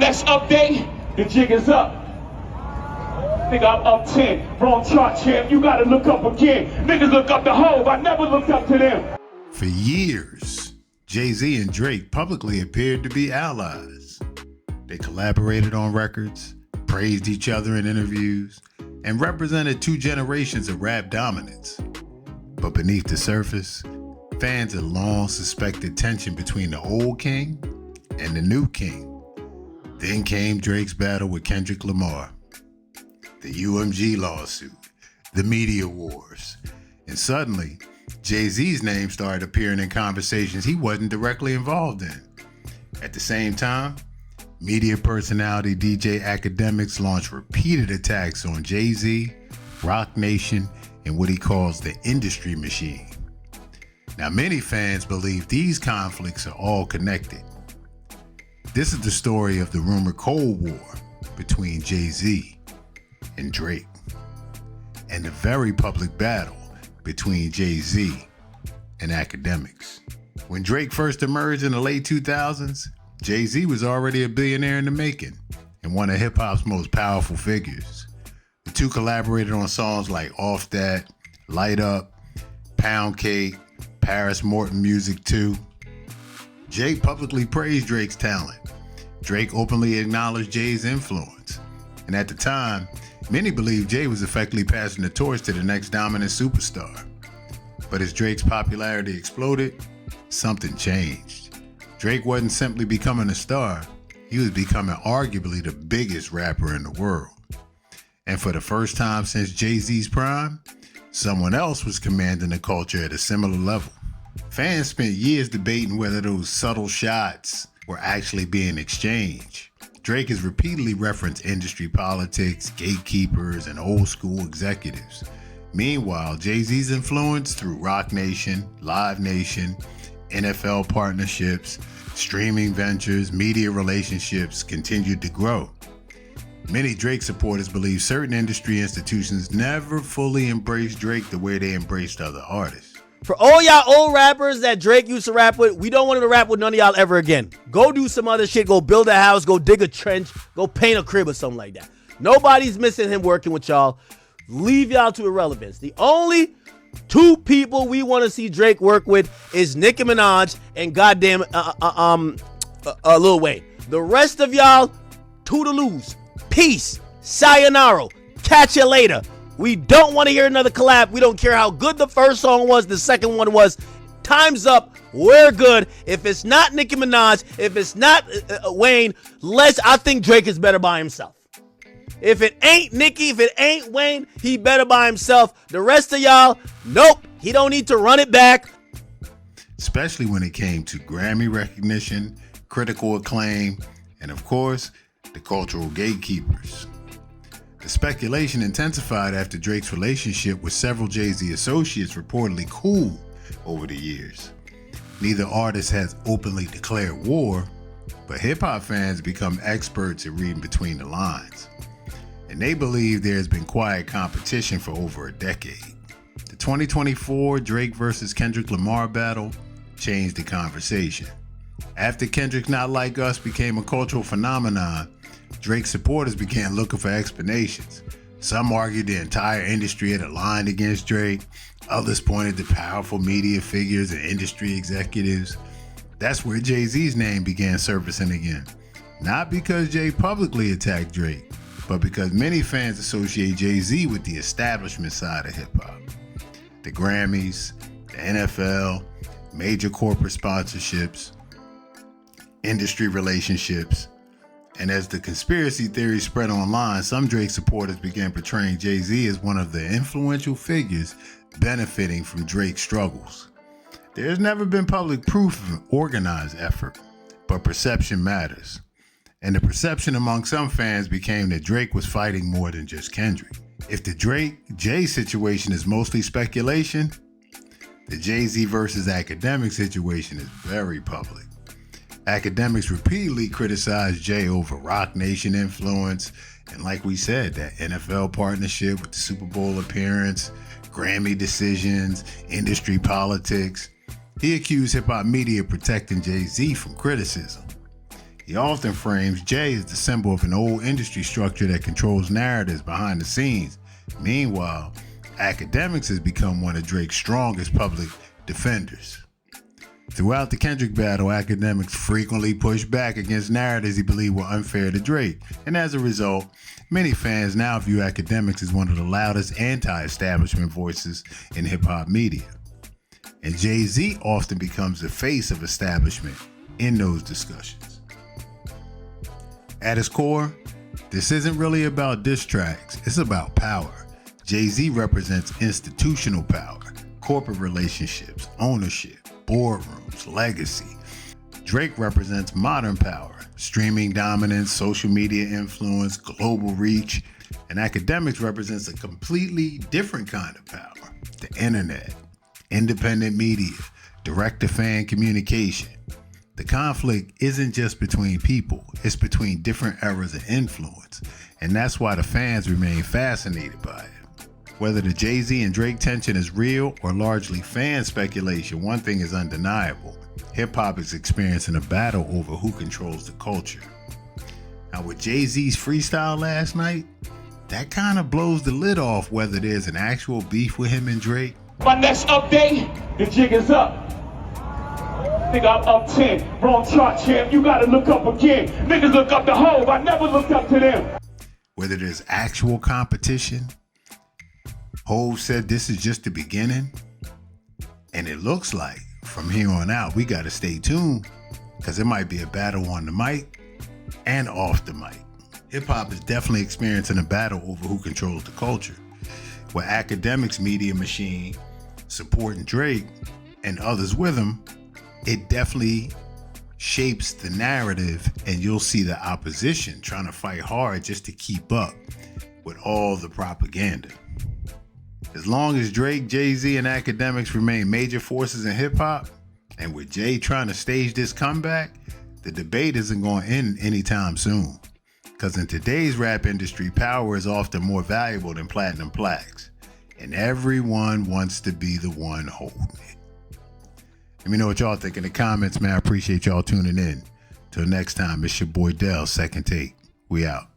next update, the jig is up. Nigga, I'm up 10. Wrong chart, champ. You gotta look up again. Niggas look up to Hov. I never looked up to them. For years, Jay-Z and Drake publicly appeared to be allies. They collaborated on records, praised each other in interviews, and represented two generations of rap dominance. But beneath the surface, fans had long suspected tension between the old king and the new king. Then came Drake's battle with Kendrick Lamar, the UMG lawsuit, the media wars, and suddenly, Jay-Z's name started appearing in conversations he wasn't directly involved in. At the same time, media personality DJ Akademiks launched repeated attacks on Jay-Z, Roc Nation, and what he calls the industry machine. Now, many fans believe these conflicts are all connected. This is the story of the rumored Cold War between Jay-Z and Drake, and the very public battle between Jay-Z and Akademiks. When Drake first emerged in the late 2000s, Jay-Z was already a billionaire in the making and one of hip-hop's most powerful figures. The two collaborated on songs like Off That, Light Up, Pound Cake, Paris Morton Music 2. Jay publicly praised Drake's talent. Drake openly acknowledged Jay's influence. And at the time, many believed Jay was effectively passing the torch to the next dominant superstar. But as Drake's popularity exploded, something changed. Drake wasn't simply becoming a star, he was becoming arguably the biggest rapper in the world. And for the first time since Jay-Z's prime, someone else was commanding the culture at a similar level. Fans spent years debating whether those subtle shots were actually being exchanged. Drake has repeatedly referenced industry politics, gatekeepers, and old school executives. Meanwhile, Jay-Z's influence through Roc Nation, Live Nation, NFL partnerships, streaming ventures, media relationships continued to grow. Many Drake supporters believe certain industry institutions never fully embraced Drake the way they embraced other artists. For all y'all old rappers that Drake used to rap with, we don't want him to rap with none of y'all ever again. Go do some other shit. Go build a house. Go dig a trench. Go paint a crib or something like that. Nobody's missing him working with y'all. Leave y'all to irrelevance. The only two people we want to see Drake work with is Nicki Minaj and goddamn Lil Wayne. The rest of y'all, toodaloos. Peace. Sayonara. Catch you later. We don't want to hear another collab. We don't care how good the first song was, the second one was. Time's up. We're good. If it's not Nicki Minaj, if it's not Wayne, I think Drake is better by himself. If it ain't Nicki, if it ain't Wayne, he better by himself. The rest of y'all, nope. He don't need to run it back. Especially when it came to Grammy recognition, critical acclaim, and of course, the cultural gatekeepers. The speculation intensified after Drake's relationship with several Jay-Z associates reportedly cooled over the years. Neither artist has openly declared war, but hip-hop fans become experts at reading between the lines. And they believe there has been quiet competition for over a decade. The 2024 Drake versus Kendrick Lamar battle changed the conversation. After Kendrick's Not Like Us became a cultural phenomenon, Drake's supporters began looking for explanations. Some argued the entire industry had aligned against Drake. Others pointed to powerful media figures and industry executives. That's where Jay-Z's name began surfacing again. Not because Jay publicly attacked Drake, but because many fans associate Jay-Z with the establishment side of hip-hop. The Grammys, the NFL, major corporate sponsorships, industry relationships. And as the conspiracy theory spread online, some Drake supporters began portraying Jay-Z as one of the influential figures benefiting from Drake's struggles. There's never been public proof of an organized effort, but perception matters. And the perception among some fans became that Drake was fighting more than just Kendrick. If the Drake-Jay situation is mostly speculation, the Jay-Z versus Akademiks situation is very public. Akademiks repeatedly criticized Jay over Roc Nation influence, and like we said, that NFL partnership with the Super Bowl appearance, Grammy decisions, industry politics. He accused hip-hop media of protecting Jay-Z from criticism. He often frames Jay as the symbol of an old industry structure that controls narratives behind the scenes. Meanwhile, Akademiks has become one of Drake's strongest public defenders. Throughout the Kendrick battle, Akademiks frequently pushed back against narratives he believed were unfair to Drake, and as a result, many fans now view Akademiks as one of the loudest anti-establishment voices in hip-hop media. And Jay-Z often becomes the face of establishment in those discussions. At its core, this isn't really about diss tracks, it's about power. Jay-Z represents institutional power, corporate relationships, ownership, boardrooms, legacy. Drake represents modern power, streaming dominance, social media influence, global reach. And Akademiks represents a completely different kind of power, the internet, independent media, direct-to-fan communication. The conflict isn't just between people, it's between different eras of influence, and that's why the fans remain fascinated by it. Whether the Jay-Z and Drake tension is real or largely fan speculation, one thing is undeniable. Hip-hop is experiencing a battle over who controls the culture. Now with Jay-Z's freestyle last night, that kind of blows the lid off whether there's an actual beef with him and Drake. My next update, the jig is up. Nigga, I'm up 10. Wrong chart, champ. You gotta look up again. Niggas look up to Hove. I never looked up to them. Whether there's actual competition, Hove said this is just the beginning. And it looks like from here on out, we gotta stay tuned because it might be a battle on the mic and off the mic. Hip hop is definitely experiencing a battle over who controls the culture. With Akademiks media machine supporting Drake and others with him, it definitely shapes the narrative, and you'll see the opposition trying to fight hard just to keep up with all the propaganda. As long as Drake, Jay-Z, and Akademiks remain major forces in hip-hop, and with Jay trying to stage this comeback, the debate isn't going to end anytime soon. Because in today's rap industry, power is often more valuable than platinum plaques, and everyone wants to be the one holding it. Let me know what y'all think in the comments, man. I appreciate y'all tuning in. Till next time, it's your boy Dell, Second Take. We out.